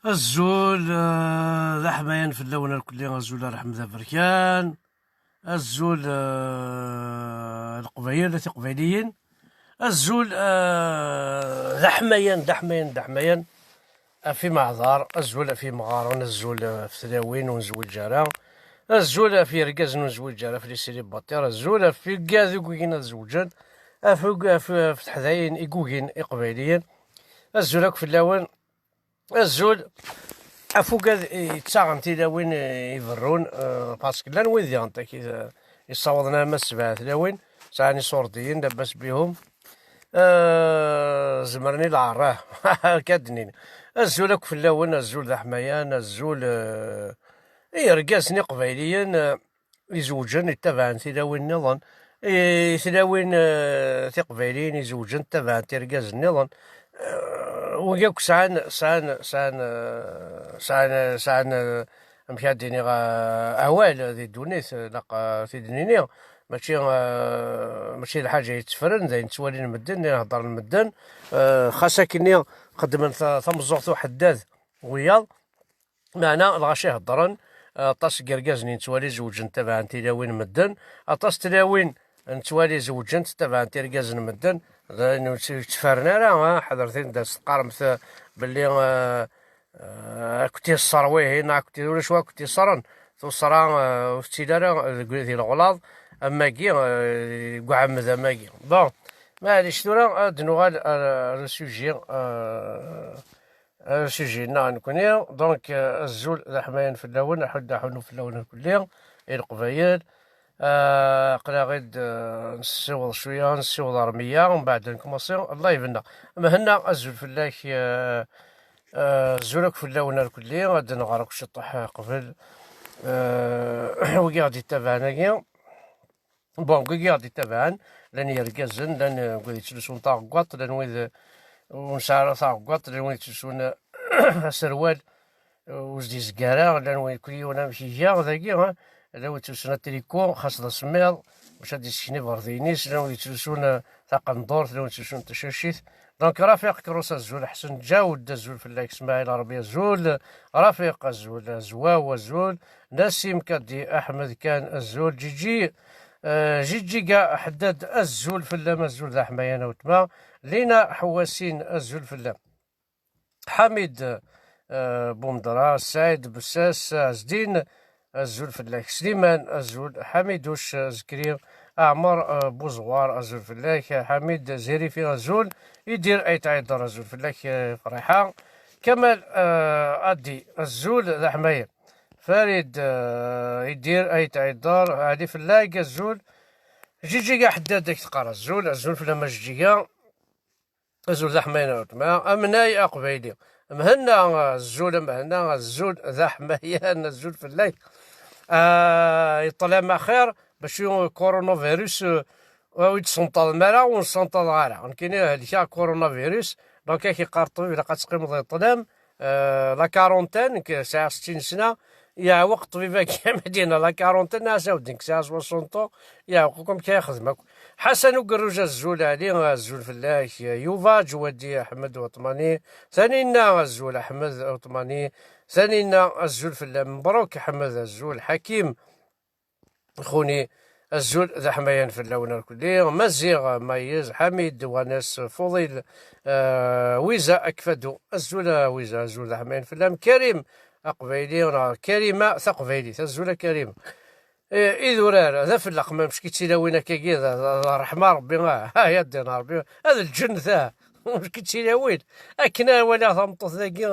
الزول ذا حمايان في اللون الكلي. الزول رحم ذا بركان. الزول القبيلة قبيليين. الزول ذا حمايان في معذار. الزول في مغارون. الزول في ثلاوين ونزول جارة. الزول في ركاز ونزول جارة في ليسيري باطير. الزول في كاذ يقوين الزوجان في تحذاين يقوين إقباليين. الزول في اللون. الزول افوق يتساغن تيلاوين يفرون باسكو لان وين ديانتا كي يصوضنا ما السبعة تلاوين ساني صورتيين لاباس بيهم. زمرني العراه كادنين. الزول في اللون. الزول ذا حمايان. الزول رقاسني قبيليا يزوجن يتبعن تلاوين نظن. تلاوين تقبيليين يزوجن تبعن ترقاز النظن. وياك سعان مشاديني أهوال ذي دونيث لقى في دنيا ماشي الحاجة يتفرن ذي نتوالي المدن نهضر المدن. خاصة كني قدم ثمزوغتو حداد ويا معنا الغاشي هضرن. طاس قرقازني نتوالي زوجن تبع تلاوين مدن. طاس تلاوين نتوالي زوجن تبع ترقاز مدن. تفرنا راه حضرتين داس قارمت باللي كنتي الصروي هنا كنتي ولا شوا كنتي صرن توصرا في التيلارة ذي الغلاظ اما كي كاع مذا ماكي بون معليش ثورا دنوغال السوجي السوجي نكوني دونك الزول ذا حمايان في اللون حد حنو في اللون الكلي القبايل. قلا غيد نسوض شويه نسوض رميه ومن بعد نكمصي الله يبنا. اما هنا الزول فلاك زولك في اللون الكلي غادي نغرق شطح قبل وكي غادي يتابعنا كي بون كي غادي يتابعن لان يركزن لان قد يتلسون طاقوات لان ويذ ونسعر طاقوات لان ويذ يتلسون سروال وزدي زكارا لان ويذ كليونا مشي جا ذاكي لو يتلسون التريكو خاص ذا سميض باش غادي يسكني بردينيس لو يتلسون تاقندور لو يتلسون تشاشيث. دونك رفيق كروس الزول حسن جاود الزول في الله اسماعيل عربية الزول رفيق الزول زواو الزول نسيم كدي أحمد كان الزول جيجي جيجيكا حداد الزول في اللام الزول ذا حمايانا وتما لينا حواسين الزول في اللام حميد بومدرا سعيد بساس زدين الزول في الله سليمان الزول حميدوش زكريا أعمر بوزوار الزول في الله حميد زيري في الزول يدير أي تعيد الزول في الله فرحان كمال أدي الزول ذا حماية فريد يدير أي تعيدار علي في الله الزول جيجيكا حداد ديك تقرا الزول في لما جيجيكا الزول ذا حماية ما أمناي أقبيلي مهنا الزول مهنا الزول ذا حماية الزول في الله يطلع ما خير باش كورونا فيروس ويتسنطل مالا ونسنطل غالا كاين هذيك كورونا فيروس دونك كي قارطو الا قتقيم ضي الظلام لا كارونتين ساعة 60 سنة يعوق طبيبة كي مدينة لا كارونتين ناسا وديك ساعة 60 يعوقكم كي يخدمك حسن وقروج الزول علي الزول في الله يوفا جوادي أحمد وطماني ثانينا الزول أحمد وطماني ثانينا الزول في الله مبروك أحمد الزول حكيم خوني الزول ذا حمايان في اللون الكلي مزيغ ميز حميد وناس فضيل ويزا أكفدو الزول ويزا الزول ذا حمايان في اللام كريم أقبيلي كريمة ثقبيلي الزول كريم إذ ورار ذا في اللقمة مش كيتسيلاوينا كي ذا رحمة ربي ها يا دينا ربي هذا الجن ذا مش كيتسيلاوين أكنا ولا ثمطط ذاكي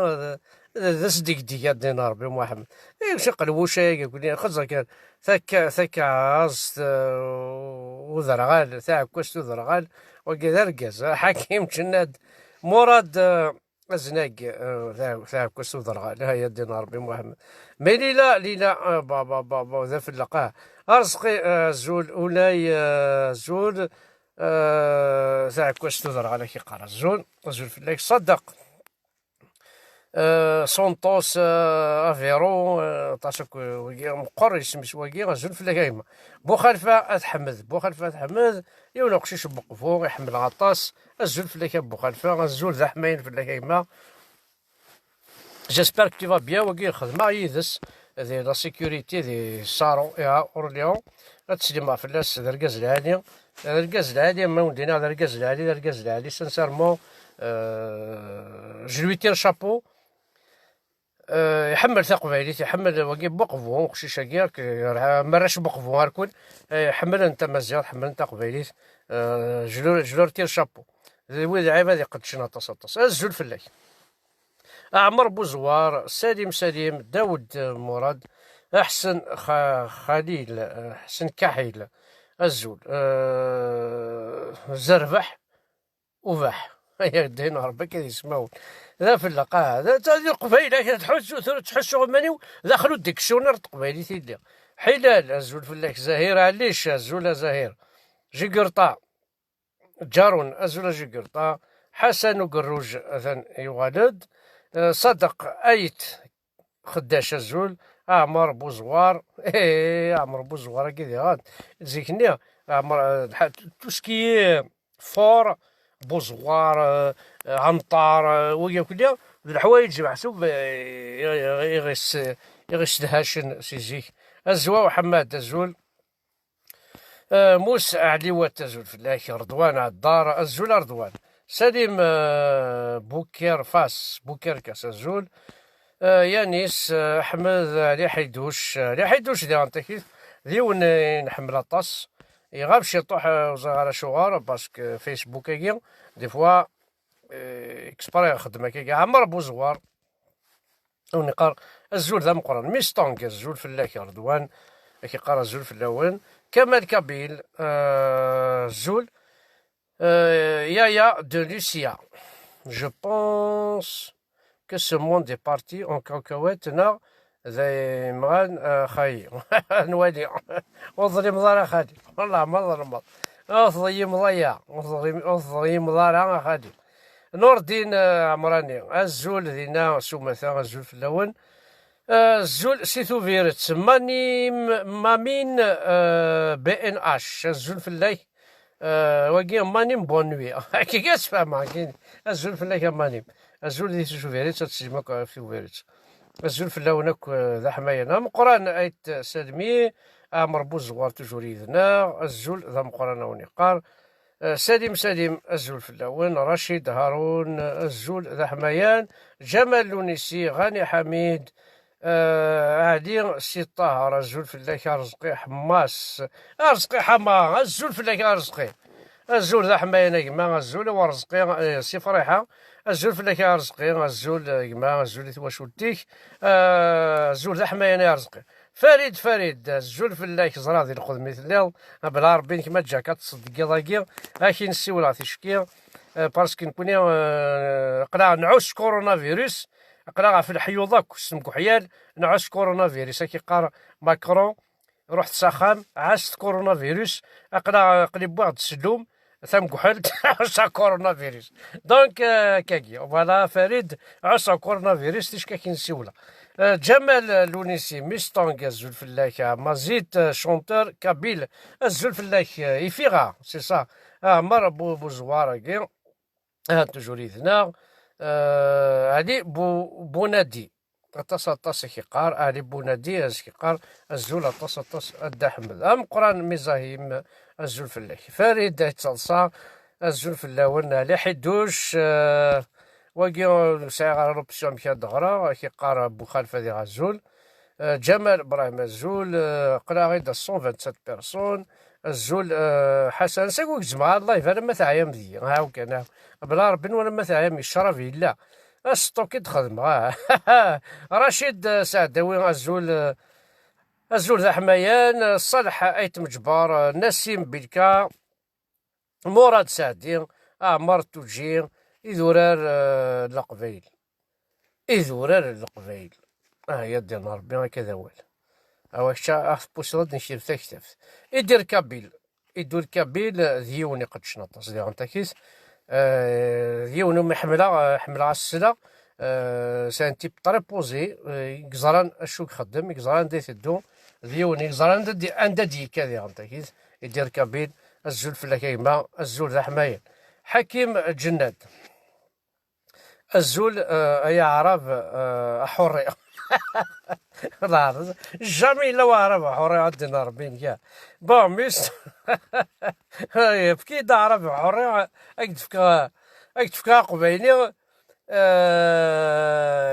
ذا صديق ديال دينا ربي محمد مشي قلبوشا يقول لي خزر كان ثك عاص وذرغال تاع كوست وذرغال وكذا رقاز حكيم جناد مراد ازناق تاع كوست وذرغال هيا دينا ربي محمد مي ليلى بابا ذا في اللقاء ارزقي الزول اولاي الزول تاع كوست وذرغال كي قرا الزول في الليل صدق سونطوس افيرو طاشك مقر يسميش واكي غزول في الكايمه بوخلفه اتحمد يونا قشيش بقفو يحمل غطاس الزول في الكايمه بوخلفه الزول ذا حماين في الكايمه جيسبر كو تي فا بيان. وكي خدمة يدس دي لا سيكوريتي دي سارون يا اورليون تسلم فلاس دركاز العالي دركاز العالي ما ولدينا دركاز العالي دركاز العالي سانسيرمون. جو لوي تير شابو. يحمل تقبايليت يحمل وكي بوقفو قشيشه كياك مراش بوقفو هاركون حمل انت مزيان حمل انت قبايليت. جلور تير شابو ويد عباد يقدشنا طاس الزول فلاك عمر بوزوار سليم داود مراد احسن خليل حسن كحيل الزول زربح وفح هي دين ربي كي يسمعون ذا في اللقاء هذا تاع القبيله تحسوا مانيو دخلوا الديكسيونير القبيلي تيدي حلال الزول فلاك زهير عليش الزول زهير جيقرطا جارون الزول جيقرطا حسن وقروج اذن يوالد صدق ايت خداش الزول عمر بوزوار عمر بوزوار كذا غاد زيكني عمر توسكي فور بوزوار عنطار ويا كدا الحوايج محسوب يغيس دهاشن سيزيك الزوا حماد الزول موس عليوات الزول في الاخر رضوان على الدار الزول رضوان سليم بوكير فاس بوكير كاس الزول يانيس احمد لي حيدوش دي انتكيف ديون نحمل الطاس يغاب شي طوح وزغار شغار باسكو فيسبوك كي دي فوا اكسبري خدمه كي عمر بوزوار ونقار الزول ذا مقرن ميستونك الزول في الله رضوان كي قرا الزول في الاول كمال كابيل الزول يايا دو لوسيا جو بونس que ce monde est parti en cacahuète نا ذي مغان خاي نوالي وظلي مضارع خادي والله ما ظلمت وظلي مضيع وظلي مضارع خادي نور الدين عمراني الزول ذينا سومثا الزول في اللون الزول سيتو فيرت مامين بي ان اش الزول في الليل وكي مانيم بونوي كي كتفهم الزول في الليل مانيم الزول اللي تشوف فيريت تسجمك في فيريت الزول في اللونك ذا حماينا مقران ايت سلمي امر بوزوار توجور يذنا الزول ذا مقران ونقار سليم الزول في اللون رشيد هارون الزول ذا حمايان جمال لونيسي غاني حميد علي سي طاهر الزول في الله رزقي حماس رزقي حما الزول في الله رزقي الزول ذا حماينا كما الزول ورزقي سي فريحه الزول في الله رزقي الزول كما الزول تواشولتيك الزول ذا حماينا رزقي فريد الزول في الله زرا ذي القدمي الليل بلا ربي كما جا كتصدق ضاكي اكي نسيولا تيشكي باسكو نكوني قرا نعوش كورونا فيروس قرا في الحيوضه كسمكو حيال نعوش كورونا فيروس كي قار ماكرون رحت ساخان عشت كورونا فيروس قرا قلب واحد السلوم ثم كحلت عصا كورونا فيروس دونك كاكي فوالا فريد عصا كورونا فيروس تيش كاكي نسيولا جمال لونيسي ميستونغ الزول فلاك مازيت شونتور كابيل الزول فلاك يفيغا سي سا مر بوزوار كي توجور يذنا علي بونادي طاس كيقار علي بونادي كيقار الزول طاس ادا حمد قران مزاهيم الزول فلاك فريد يتصلصا الزول فلاون علي حدوش وكي ساعة روبسيون كي دغرا كيقار بو خلفه دي غزول جمال ابراهيم الزول قرا غير 127 بيرسون الزول حسن ساكوك جماعة الله يفعل ما تعيم ذي هاو كان بلا ربي ولا ما تعيم الشرف لا السطوكي تخدم رشيد سعداوي الزول ذا حمايان صالح ايتم جبار نسيم بلكا مراد سعدي عمر توجي إذورار القبيل يا ديال ربي هكذا وال شا بوصلت نشير تكتف يدير كابيل ديوني قد شنطس ديال نتاكيس ديونو محمله حمله السلا سان تيب طري بوزي يقزران اشو يخدم يقزران دي تدو ديوني يقزران دي عند دي كذا نتاكيس يدير كابيل الزول فلا كيما الزول ذا حمايل حكيم جناد الزول يا عرب حرية. لا جامي لو عرب حرية عندنا ربي كاع بون ميس. بكي دا عرب حرية اكتفكا قبيلي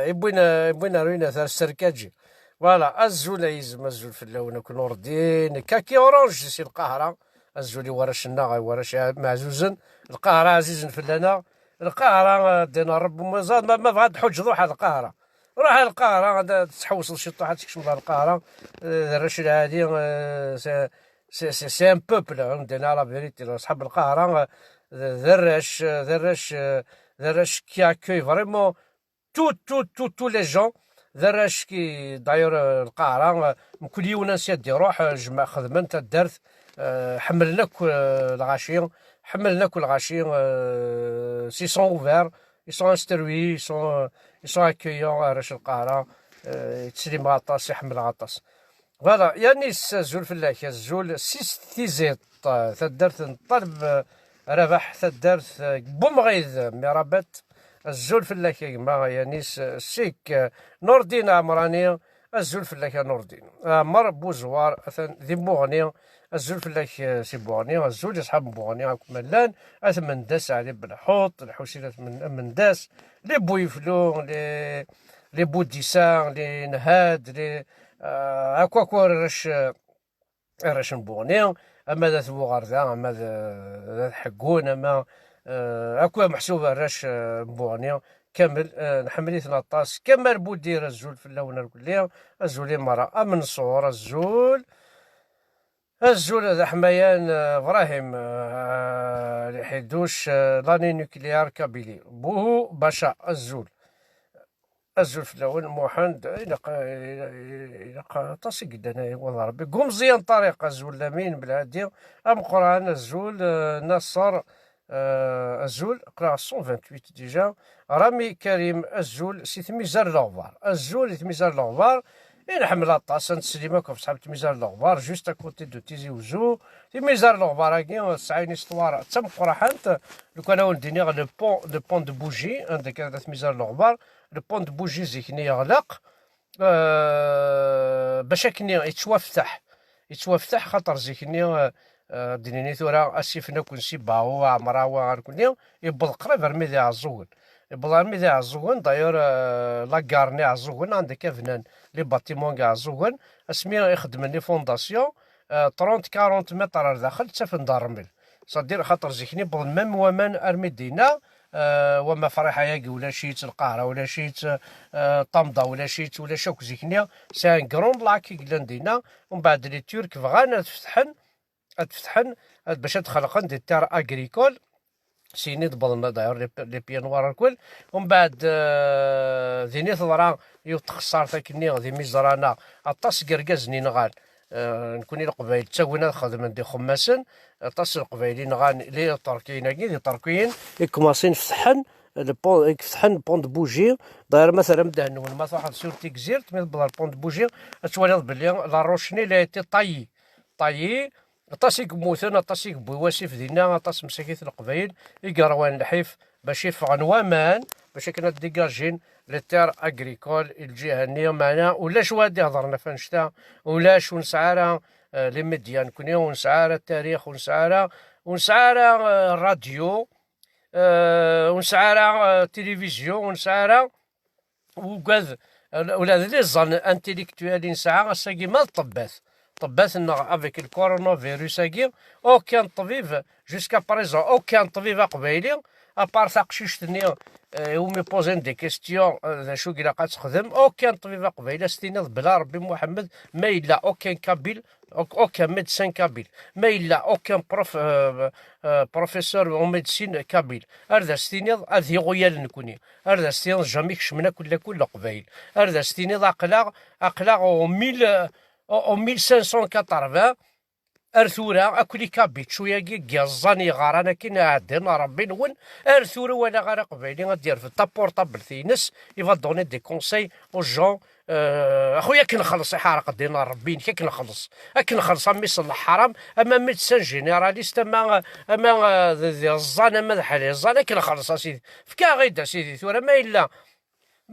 يبوينا روينا ثار السركاجي فوالا. الزول يزم الزول في اللون كل نور الدين كاكي اورانج سي القاهرة. الزولي ورش الناغ ورش معزوزن القاهرة عزيز فلانا. القاهرة دينا رب مازال ما بغات حج روح على القاهرة. روح على القاهرة تحوس لشي طاحات تكشم على القاهرة. الرشيد هادي سي ان بوبل عندنا لا فيريتي صحاب القاهرة. ذراش كي اكوي فريمون تو لي جون. ذراش كي داير القاهرة كل يوم ناس يدي روح جمع خدمة نتا دارت. حملناك الغاشي حملناك الغاشي سي سون اوفير يسون انستروي يسون اكيون راش القاهرة تسليم غطاس يحمل غطاس فوالا. يعني الزول فلاك الزول سيستيزيط تدرت نطلب ربح تدرت بومغيد مرابط. الزول فلاك ما يعني سيك نور الدين عمراني. الزول فلاك نور الدين مر بوزوار ذي بوغني. الزول فلاك سي بوغني. الزول يصحاب بوغني هاك ملان من داس علي بالحوط الحوسيلات من داس لي بويفلو لي بوديسان لي نهاد لي هاكا راش نبوغني. اما ذات بوغردا اما ذات حقون اما هاكا محسوبه راش نبوغني كامل. نحمليت لاطاس كمال بودير الزول في اللون الكليه. الزول مرأة من صور الزول هذا حميان ابراهيم لحدوش لاني نوكليار كابيلي بوهو باشا. الزول في الاول موحد الى تصيق انا والله ربي قوم زيان طريقه الزول لامين بالهادي ام قران الزول نصر. الزول قرا 128 ديجا. رامي كريم الزول سي تميزار لوفار. الزول تميزار لوفار نحمل الطاس نسليمك بصحاب تميزار لوفار جوست اكوتي دو تيزي وزو. تميزار لوفار هاكي ساعين استوار تم قراحنت لو كان ولديني لو بون دو بوجي عندك هذا تميزار لوفار. لو بون دو بوجي زيكني يغلق باش كني يتوفتح خاطر زيكني دينيني ثورا اسيفنا كنسي باو عمراوه غنكوني يبل قريب رميدي عزوون يبل رميدي عزوون داير لاكارني عزوون عندك فنان لي باتيمون كاع عزوون اسمي يخدمني فونداسيون 30 40 متر داخل حتى في دار رميل صدير خاطر زيكني بل ميم ومن ارميدينا وما فريحه ياكي ولا شيت القاهره ولا شيت طنطا ولا شيت ولا شوك زيكنيا سي ان كروند لاكي كلاندينا. ومن بعد لي تورك بغانا تفتحن باش تخلقن دي تار اغريكول سيني ضبلنا داير لي بيانوار الكل. ومن بعد ذيني ثضرا يتخسر تاكني ذي ميزرانا اطاس كركازني نغال نكوني القبايل تاوينا خدمن دي خماسن اطاس القبايلين نغان لي تركيين كي لي تركيين يكماسين فتحن فتحن بوند بوجي داير مثلا مدهن ما واحد سورتي كزير تمد بلا بوند بوجي تولي بلي لا روشني لا تي طايي اطاس يكموثن اطاس يكبواسيف دينا اطاس مساكيت القبايل يقروان الحيف باش يفغن وامان باش كنا ديكاجين لي تير اغريكول الجهه النيه معنا ولاش وادي هضرنا فنشتا ولاش ونسعارا لي ميديان كوني ونسعارا التاريخ ونسعارا الراديو ونسعارا التلفزيون ونسعارا وكذا ولا لي زان انتيليكتوالين ساعه ساكي مال طبات افيك الكورونا فيروس هاكي اوكان طبيب جوسكا بريزون اوكان طبيب قبايلي ابار تاقشيش تنيا يومي بوزين دي كيستيون شو كي لاقا تخدم اوكان طبيب قبايلي ستيناض بلا ربي محمد ما الا اوكان كابيل اوكان ميدسان كابيل ما الا اوكان بروفيسور او ميدسين كابيل هذا ستيناض هذه غيال نكوني هذا ستيناض جامي كشمنا كل قبايل هذا ستيناض اقلاق او 1580 ارثورا اكلي كابيت شويه كيزاني غارانا كي عندنا ربي نون ارثورا ولا غير قبيلي غدير في الطابورطابل تينس يفا دوني دي كونساي او جون اخويا كي نخلص يحارق الدينار ربي كي نخلص نخلص اما يصلح حرام اما ميدسان جينيراليست اما الزان اما الحالي الزان كي نخلص اسيدي فكا غيدا سيدي ثورة ما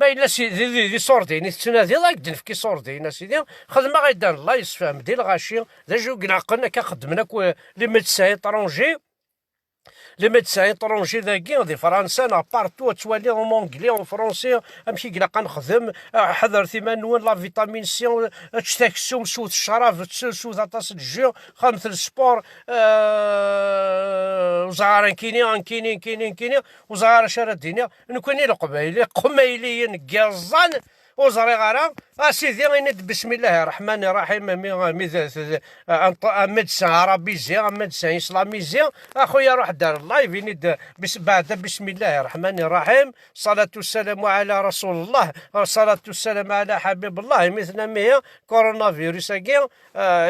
الا سيدي دي صوردين تنادي ضاك نفكي صوردين اسيدي خدمه غيدا الله يسفهم ديال الغاشي ذا جو قلنا كخدمنا لي ميدسان طرونجي لي ميدسان ايترونجي ذاكي دي فرنسا نا بارتو توالي اون اونجلي اون فرونسي امشي كلاقا نخدم حضر ثمان نون لا فيتامين سي تشتاك السوم سوت الشراب سوت طاس الجو خمس السبور وزغار كيني وزغار شارع الدنيا نكوني قميليين كازان وزري غارا اسيدي غيند بسم الله الرحمن الرحيم ميدسان عربيزي ميدسان اسلاميزي اخويا روح دار اللايف يند بعد بسم الله الرحمن الرحيم صلاة والسلام على رسول الله صلاة والسلام على حبيب الله مثل ما كورونا فيروس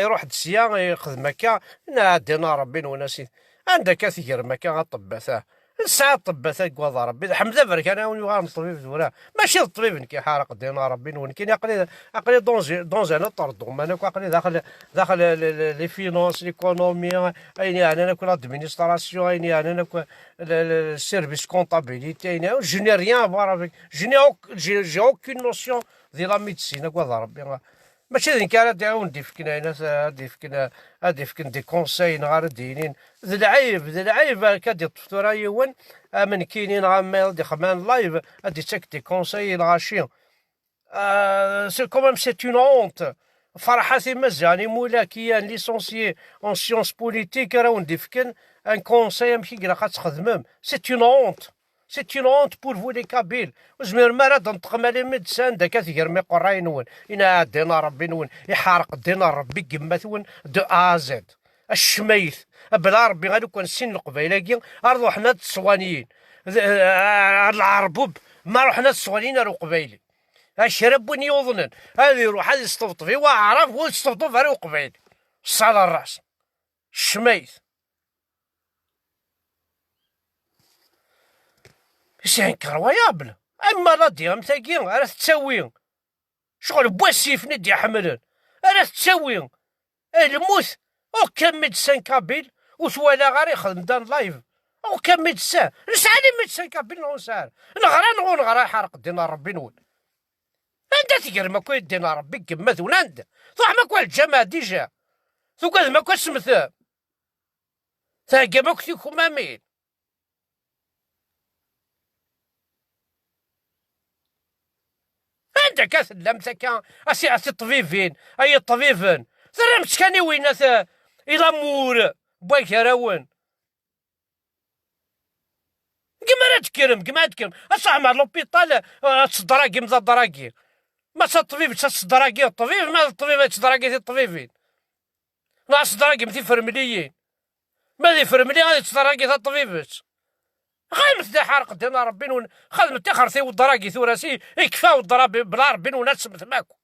يروح دسيا يخدم هكا نادينا ربي وناسي عندك كثير مكان طبثاه الساعة طبثا كواضا ربي حمزة برك انا وني الطبيب ولا ماشي الطبيب كي حارق دينا ربي ونكين عقلي دونزي انا طردهم انا عقلي داخل لي فينونس ليكونومي ايني انا كل ادمينستراسيون ايني انا السيرفيس كونطابيليتي ايني جو ني ريان فوار افيك جي اوكين نوسيون ديال لا ميديسين كواضا ربي ماشي ذيك راه داون ديفكنا هنا ديفكن دي كونساي نهار دينين ذا العيب كادي الطفطورا يون من كاينين غاميل دي خمان لايف ادي تاك دي كونساي الغاشي سي كومام سي اون اونت فرحتي مزاني مولا كيان ليسونسيي اون سيونس بوليتيك راه نديفكن ان كونساي ماشي كلا تخدمم سي اون اونت سي اون اونت بور فو لي كابيل وزمير مرا دنطق مالي ميدسان داك ثيرمي قراي نون إنا دينا ربي نون يحارق دينا ربي كما ثون دو ازد الشميث بلا ربي غادي كون سن القبيله ارضو حنا التصوانيين العربوب ما روحنا التصوانيين راه قبيلي الشرب بني يوظنن هذا يروح هذا يستفطفي وعرف هو يستفطف راه قبيلي الصال الراس الشميث سي انكرويابل اما لا ديام تاكي راه تساوي شغل بواسيف ندي حملن راه تساوي الموت او كان ميدسان كابيل وثوالا غير يخدم دان لايف او كان ميدسان نسالي ميدسان كابيل نسال نغرا حرق دينا ربي نون انت تقرا ما كوي دينا ربي كما ثون انت صح ما كوي الجماعه ديجا ثوكا ما كوي سمث ثاقا ما كنتي كمامين عندك كاسلم تاكا اسي الطبيبين اي الطبيبين ترى مشكاني وين الى مور بايك راون كما تكرم اصح مع لوبيطال تصدراكي مزا دراكي ما الطبيب تصدراكي الطبيب ما الطبيب تصدراكي الطبيبين لا تصدراكي مثي فرمليين ما ذي فرملي غادي تصدراكي الطبيبات غير مثل حارق دينا ربي نون خدم تخرثي والدراكي ثوراسي يكفاو الضرب بلا ربي نون تسمت ماكو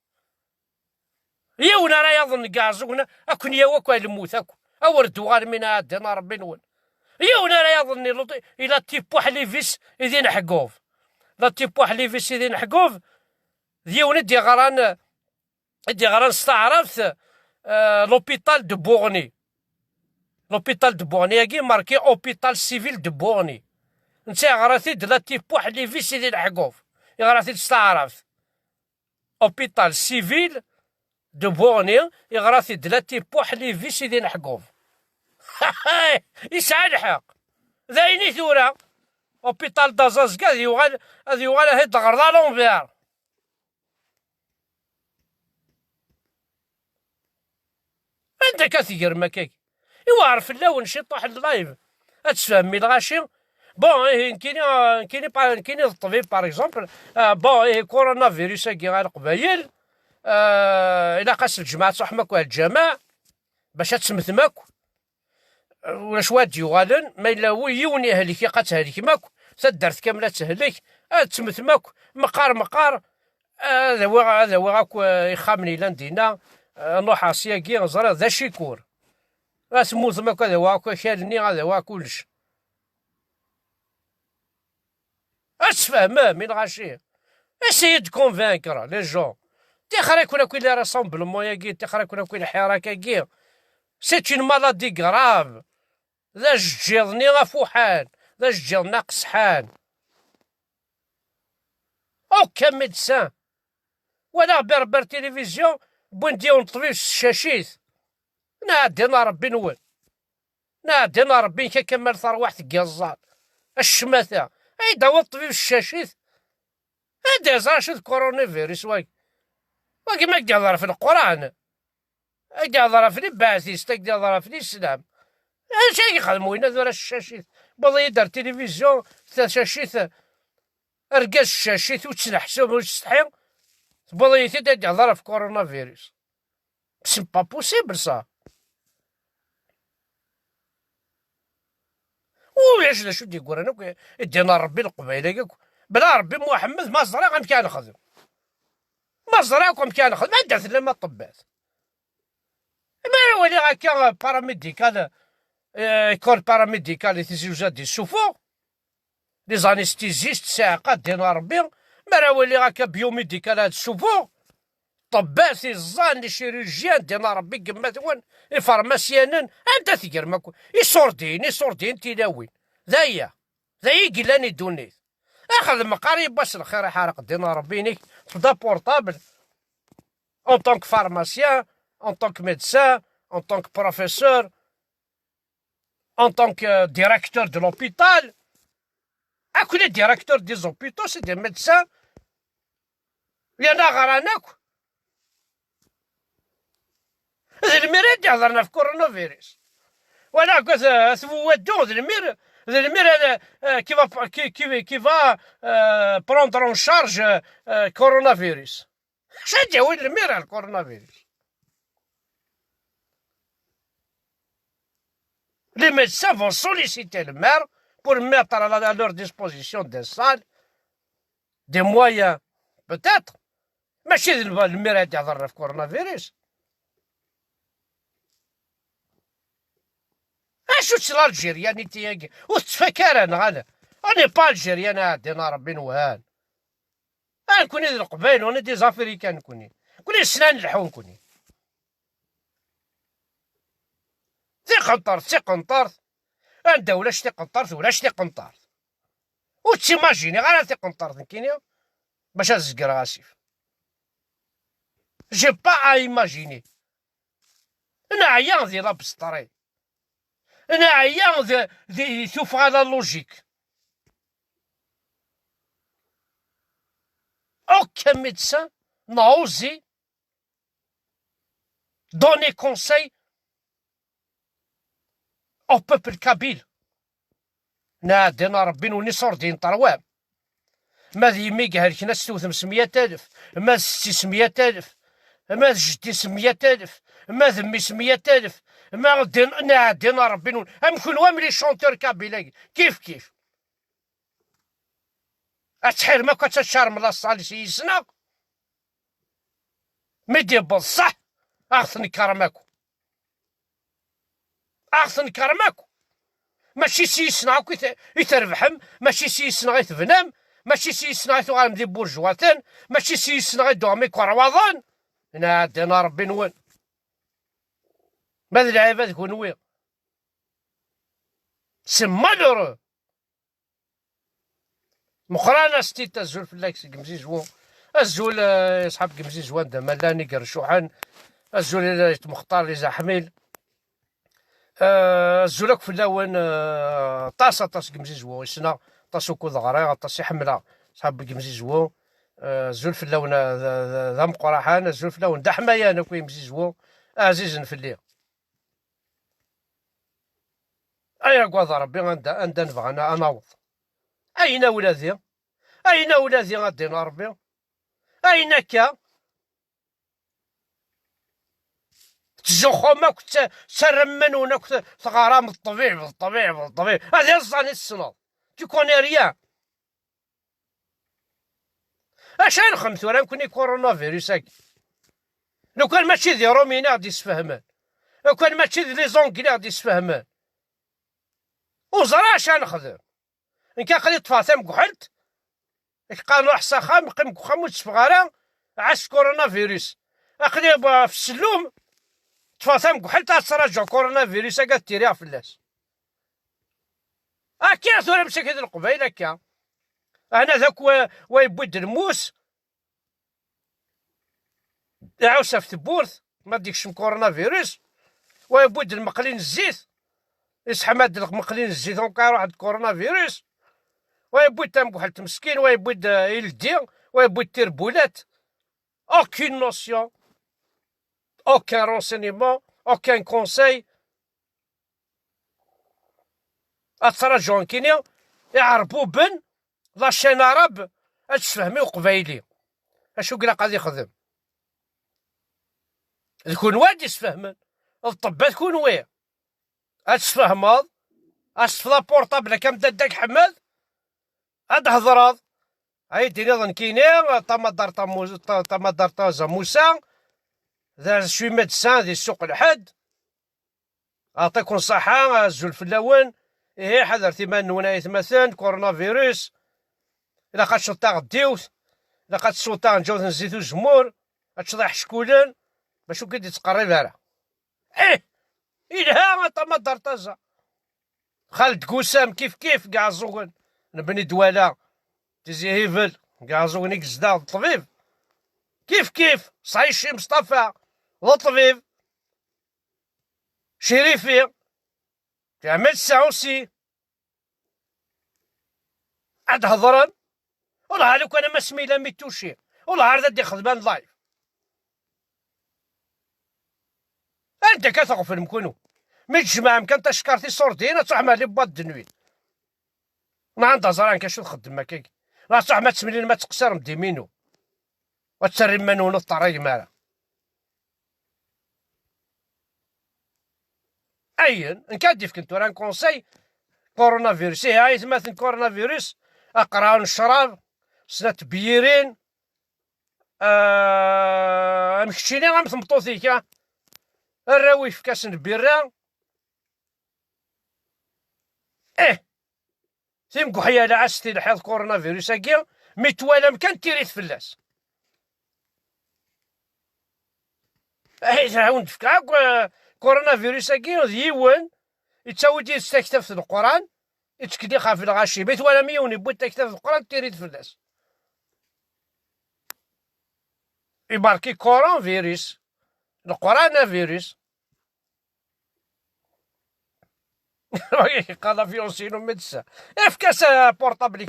يونا راه يظن كاعزونا اكون يا وكا الموت اكو اوردو غير من دينا ربي نون يونا راه يظن الى تيبو حليفيس يدين حقوف لا تيبو حليفيس يدين حقوف ديونا دي غران استعرفت لوبيتال دو بورني لوبيتال دو بورني كي ماركي اوبيتال سيفيل دو بورني انت غراثي د لا تيبو حليفي سيدي الحقوف غراثي تستعرف اوبيتال سيفيل دو بورني غراثي د لا تيبو حليفي سيدي الحقوف يسعى الحق ذايني ثورة اوبيتال دازازكا هذي يوغال هاد الغرضة لونفير انت كثير مكاك يوعرف اللون شي طاح اللايف اتفهمي الغاشي بون كاين الطبيب باغ اكزومبل بون كورونا فيروس كي غير قبايل الا قاس الجماعه صح ماكو الجماع باش تسمث ماكو ولا شوات جيوالن ما الا هو يوني هليك قاتهلك ماكو تدرت كامله تهلك تسمث ماكو مقار هذا هو غاكو يخامني لاندينا نروح عصياكي نزرى ذا شيكور اسموز ماكو هذا واكو شالني هذا وا كلش اسفهم من غاشي اسيي دو كونفانكر لي جون تيخرا يكون كاين لي راسومبلمون ياكي، تيخرا يكون كاين حراك ياكي، سيت اون مالادي كراف. ذا جيضني غفوحان، ذا جيض ناقص حان، اوكا ميدسان ولا بربر تلفزيون بوندي ونطفي الشاشيت. نادينا ربي نول، نادينا ربي كمل ثروح تقزال الشماثة ايدا وطفي الشاشيت. هذا زراشد كورونا فيروس واي ما قدر في القران، قدر في البعثيس، قدر في الاسلام. اش يخدموا هنا ذولا الشاشيت؟ بغا يدار تلفزيون شاشيت، رقاش الشاشيت وتسنحسهم وتستحي بغا يدار في كورونا فيروس. سي با بوسيبل صا. وياش شو ديقول انا يدينا ربي القبيله بلا ربي محمد ما زرع غير كان نخدم، ما زرع كان نخدم، ما درت لما طبات. ما ولي هكا باراميديكال، كور باراميديكال تيزوجات دي السفو لي زانيستيزيست ساعقات دينا ربي. ما راه ولي هكا بيوميديكال هاد السفو طبات الزان لي شيروجيان دينا ربي كما ثوان الفارماسيانن انت تيقر ماكو يصوردين تيلاوين. ذايا قلاني دونيت اخذ مقاريب باش الخير حارق دينا ربي نيك تبدا بورطابل en tant que pharmacien, en tant que médecin, en tant que professeur, en tant que directeur de l'hôpital. Tous les directeurs des hôpitaux, c'est des médecins. Il y en a غراناك. المير يهضرنا في كورونا فيروس. وانا قلت ثبوتو المير qui va prendre en charge كورونا فيروس. شجع وين المير على الكورونا فيروس؟ Les médecins vont solliciter le maire pour mettre à leur disposition des salles, des moyens, peut-être. ماشي المير يهضر في كورونا فيروس. اشو تصير الجيريان انت وتفكر انا با الجيريان عندنا ربي نوهان. انا كوني ذي القبائل وانا دي زافريكان كوني سنان الحون كوني ثي قنطرت انت ولاش ثي قنطرت ولاش ثي قنطرت وتيماجيني غير ثي قنطرت كيني باش ازقر غاسيف. جي با ايماجيني انا عيان ذي لابسطري، انا عيان ذي شوف على اللوجيك. Aucun médecin n'a osé donner conseil au peuple kabyle. نادينا ربي وني صوردين طروام. ما ذي يميق هالك ناس 800,000، ما 600,000، ما جدي 100,000، ما ذمي 100,000، ما نادينا ربي هم كل وامري شونتور كابيلا كيف اتحير ما كنت تشارم لا صالي سيسنا مدي بصح اغثني كرماكو ماشي سيسنا يتربحم، ماشي سيسنا يتبنام، ماشي سيسنا يتغالم دي بورجواتن، ماشي سيسنا يدومي كروضان. نادينا ربي نوين ماذا العباد كون وين سمالورو مقرانا ستيت الزول في اللاكس قمزي زوان الزول يصحاب قمزي زوان دا ملاني قرشوحان الزول مختار لي زحميل الزولك في اللون طاس قمزي زوان يسنا طاس وكود غريغ طاس يحملها صحاب قمزي زوان الزول في اللون ذا مقراحان الزول في اللون دا حمايا انا كوي قمزي زوان عزيز في الليل. ايا قواض ربي عندها نبغى انا اناوض. أين ولادي؟ أين ولادي غادينا ربي؟ أين كا؟ تزوخو ماك تسرمن وناك تغرام بالطبيعي هذه الزاني السنة تكوني ريان. أشان خمس ورا نكوني كورونا فيروس هاكي. لو كان ماشي ذي رومينا غادي يسفهمان، لو كان ماشي ذي لي زونكلي غادي يسفهمان. وزرا أشان نخدم إن كان خليت فاطمة قحلت قالوا حسا خام قيم كخام وتسفغارا عاش كورونا فيروس اخلي في السلوم تفاصم كحل تراجع كورونا فيروس قد تيريها فلاس كي ثورة مساكن القبائل هكا انا ذاك ويبود الموس عاوسه في تبورث ما ديكش كورونا فيروس ويبود المقلين الزيت يسحمد المقلين الزيت وكا يروح عند كورونا فيروس ويبود تام كحلت مسكين ويبود يلدي ويبود تربولات aucune notion aucun renseignement aucun conseil اتراجعون كينيا يعربو بن لاشين عرب اتفهمي وقبايلي اشو قلا قاعد يخدم تكون واد يسفهمن الطبات تكون ويه اتفهمض اشفلا بورطابل كم داك حماد هاد هضرض عيدي نظن كينيا تما طازا موسى ذا شوي ميدسان ذي السوق الحد اعطيكم صحة الزول في اللون ايه حذر ثمان ونايث مثلا كورونا فيروس الا قد شطا غديوث الا قد شطا نجوث نزيتو الجمهور اتشضيح شكولن باش كي تقرب على إلها تما طازا خالد قسام كيف كاع زوغن نبني دوالا تيزي هيفل كاع زوغن يكزدا الطبيب كيف صحيح شي مصطفى الطبيب شريفي تعمل السعوسي عاد هضرن والله لو كان ما سمي لا ميتوشي والله هذا دي خدمان لايف انت كتغفل مكونو مي تجمع مكان تشكرتي صورتين تروح مالي بواد دنوي ما عندها زران كاشو تخدم هكاك راه صح ما تسملين ما تقصر مدي مينو وتسري منو الطريق مالا اين ان كان ديف كنتو راه كونساي كورونا فيروس هاي مثلا كورونا فيروس اقراون الشراب سنة بيرين مكتشيني غنثمطو ثيكا الراوي في كاس البيرة تيمكو حيالا عاستي لحيض كورونا فيروس هاكيا متوالا مكان تيريت فلاس تعاون تفكاك كورونا فيروس هاكيا ديوان يتساوي ديال ستة في القران يتكدي خاف الغاشي بيت ولا ميوني بوت تكتب في القران تيريت فلاس يباركي كورون فيروس القران فيروس قال فيونسينو ميدسا افكاس بورطابلي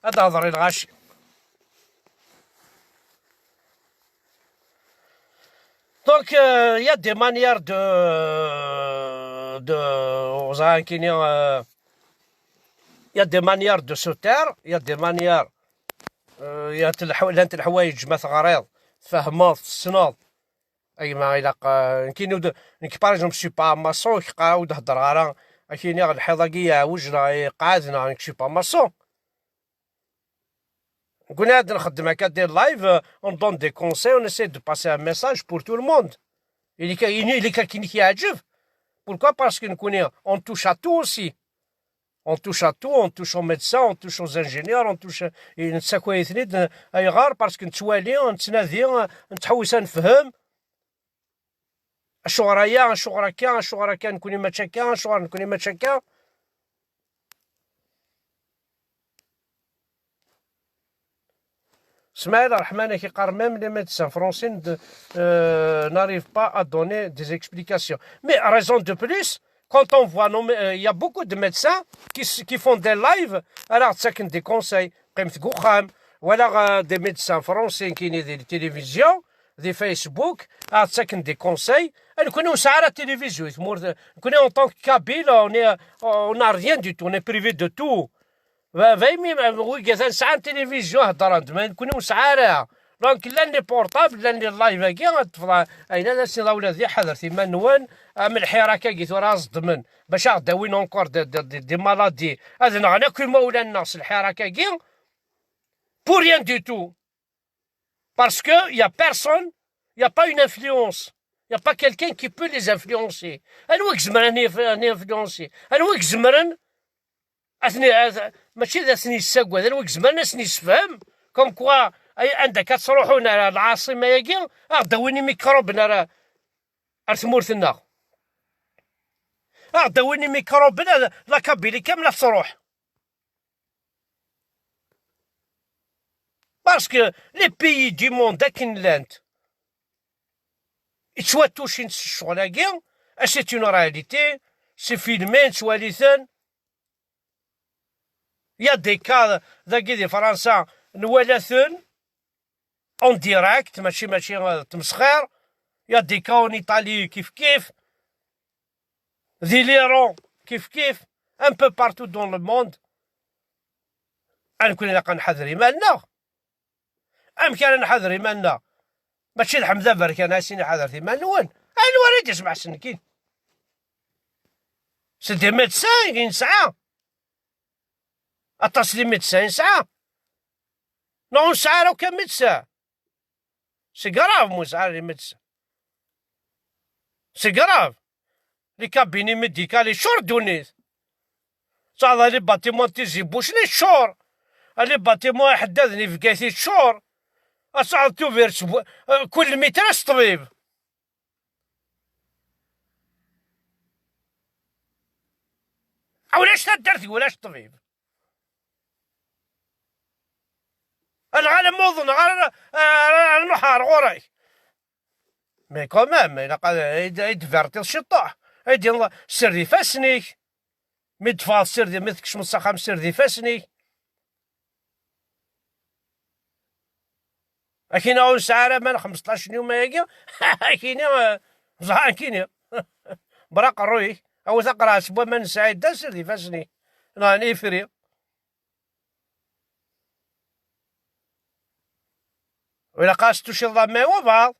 هاد هضري الغاشي دونك يا دي مانيير دو زعان كينيا يا دي مانيير دو سوتير يا دي مانيير يا لانت الحوايج ما ثغريض فهمات تسناض اي ما الا كاين نك باغ اكزومبل سي با ماسون قاعد هضر راه كاين الحضاقيه وجنا قعدنا نك سي با ماسون قلنا هاد نخدم هكا دير لايف اون دون دي كونساي اون اسي دو باسي ان ميساج بور تو الموند اللي كاين كيعجب بوركوا باسكو نكون اون توش ا تو اوسي on touche à tout, on touche aux médecins, on touche aux ingénieurs, on touche نتساكوا ثنيد اي غار باسكو نتوالي نتنادي نتحوس نفهم اشو رايا اشو راكا اشو راكا نكوني ما تشاكا اشو نكوني ما تشاكا Smaïl Rahman qui car même les médecins français n'arrivent pas à donner des explications. Mais à raison de plus, quand on voit, il y a beaucoup de médecins qui font des lives, alors ça des conseils, ou alors des médecins français qui ont des télévisions, des Facebook, alors ça des conseils. Nous connaissons ça à la télévision, nous connaissons en tant que Kabyle, on n'a rien du tout, on est privé de tout. فاهمين وكذا ساعة تلفزيون هضرت ما نكونوا ساعة دونك لا لي بورطابل لا لي اللايف هكا تفضل اين ناس ولادي حذر ثما نوان من الحراكه كي راس ضمن باش غداوين اونكور دي مالادي هذا نغنى كل مولا الناس الحراكه كي بور ريان دو تو باسكو يا بيرسون يا با اون انفلونس يا با كيلكان كي بو لي انفلونسي انا واك زمرن انفلونسي انا واك زمرن اثني ماشي ذا ثني الساق هذا واك زمان ناس نسفهم كوم كوا اي عندك تروحون العاصمه ياكي داويني ميكروبنا راه ارثمورتنا داويني ميكروبنا لا كابيلي كامله تروح باسكو لي بيي دي موند اكن لاند يتواتوشين الشغل سي اون رياليتي سي فيلمين تواليثن يا دي كا ذاكي دي فرنسا نوالثن اون ديراكت ماشي تمسخير يا دي كا اون ايطالي كيف كيف دي ليرون كيف كيف ان بو بارتو دون لو موند نكون الا كنحضر ايماننا كان نحضر ايماننا ماشي الحمد برك انا سيني حضرت ايمان نوان الوالد يسمع سنكين سيدي ميدسان ينسعى اتصلي ميدسان ينسعى نو نسعى راه كان ميدسان سي كراف موسعى لي ميدسان سي كراف لي كابيني ميديكالي شور دونيت صعد لي باتيمون تيزيبوش لي شور لي باتيمون حدادني في كاثي شور أصعد توفيرس كل متراس طبيب علاش تدرتي ولاش طبيب انا على موضوع على نحار غوراي مي كومام الا قال يدفرتي الشطاح يدير سردي فاسني مي دفع سردي مثكش من الصخام سردي فاسني اكينا اون ساعه من 15 يوم ياكي اكينا زهقان كيني براق الروي او تقرا سبوا من سعيد دا سردي فاسني راني فري وإلا قاستو شي ضمي وبعض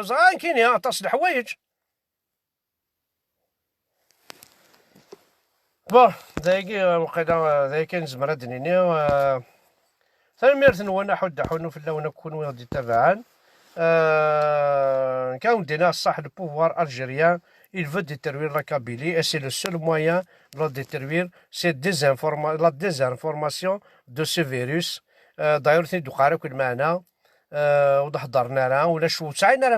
زغان كيني تصل حوايج بون دايكي وقيلا دايكي نزمر دنيني ثاني وانا حنو في اللون نكون ودي تبعا كان دينا صح le pouvoir algérien il veut détruire la Kabylie et c'est le seul moyen de la détruire c'est la désinformation de ce virus d'ailleurs ثاني دوقارا كل معنا وضح حضرنا راه ولا شو سعينا راه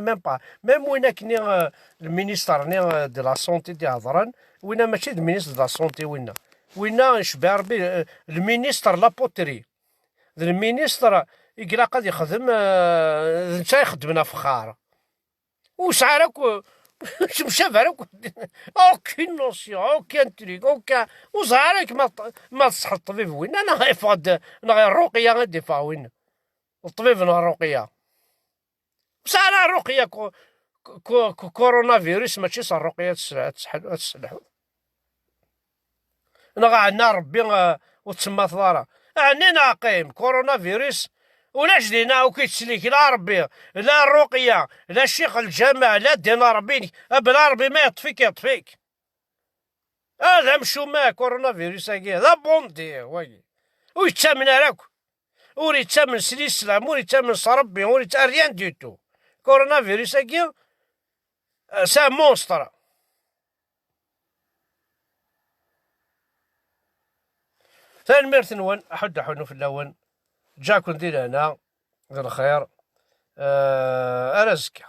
ميم وين كني المينيستر دو لا سونتي دي هضران وين ماشي المينيستر دو لا سونتي وين شبه ربي المينيستر لابوتري المينيستر يقرا قد يخدم نتا يخدمنا فخار وسعى راك شمشاف راك اوكين نوسيون اوكين تريك اوكا وزعرك ما تصح الطبيب وين انا غيفقد انا غير الرقيه غادي فا وين الطبيب الرقيه بصح الرقيه كورونا فيروس ماشي صار الرقيه تسلحو انا عندنا ربي وتسمى ثواره عنينا قايم كورونا فيروس ولا جدينا وكيتسليك لا ربي لا الرقيه لا الشيخ الجامع لا دينا ربي بلا ربي ما يطفيك هذا مشوما كورونا فيروس هذا بوندي واي ويتامن راك وريتامن سليسلام وريتامن صربي وريتامن ريان ديتو كورونا فيروس سا مونستر ثاني ميرثنون أحد حنو في اللون جاكم دير هنا ذا الخير أرزك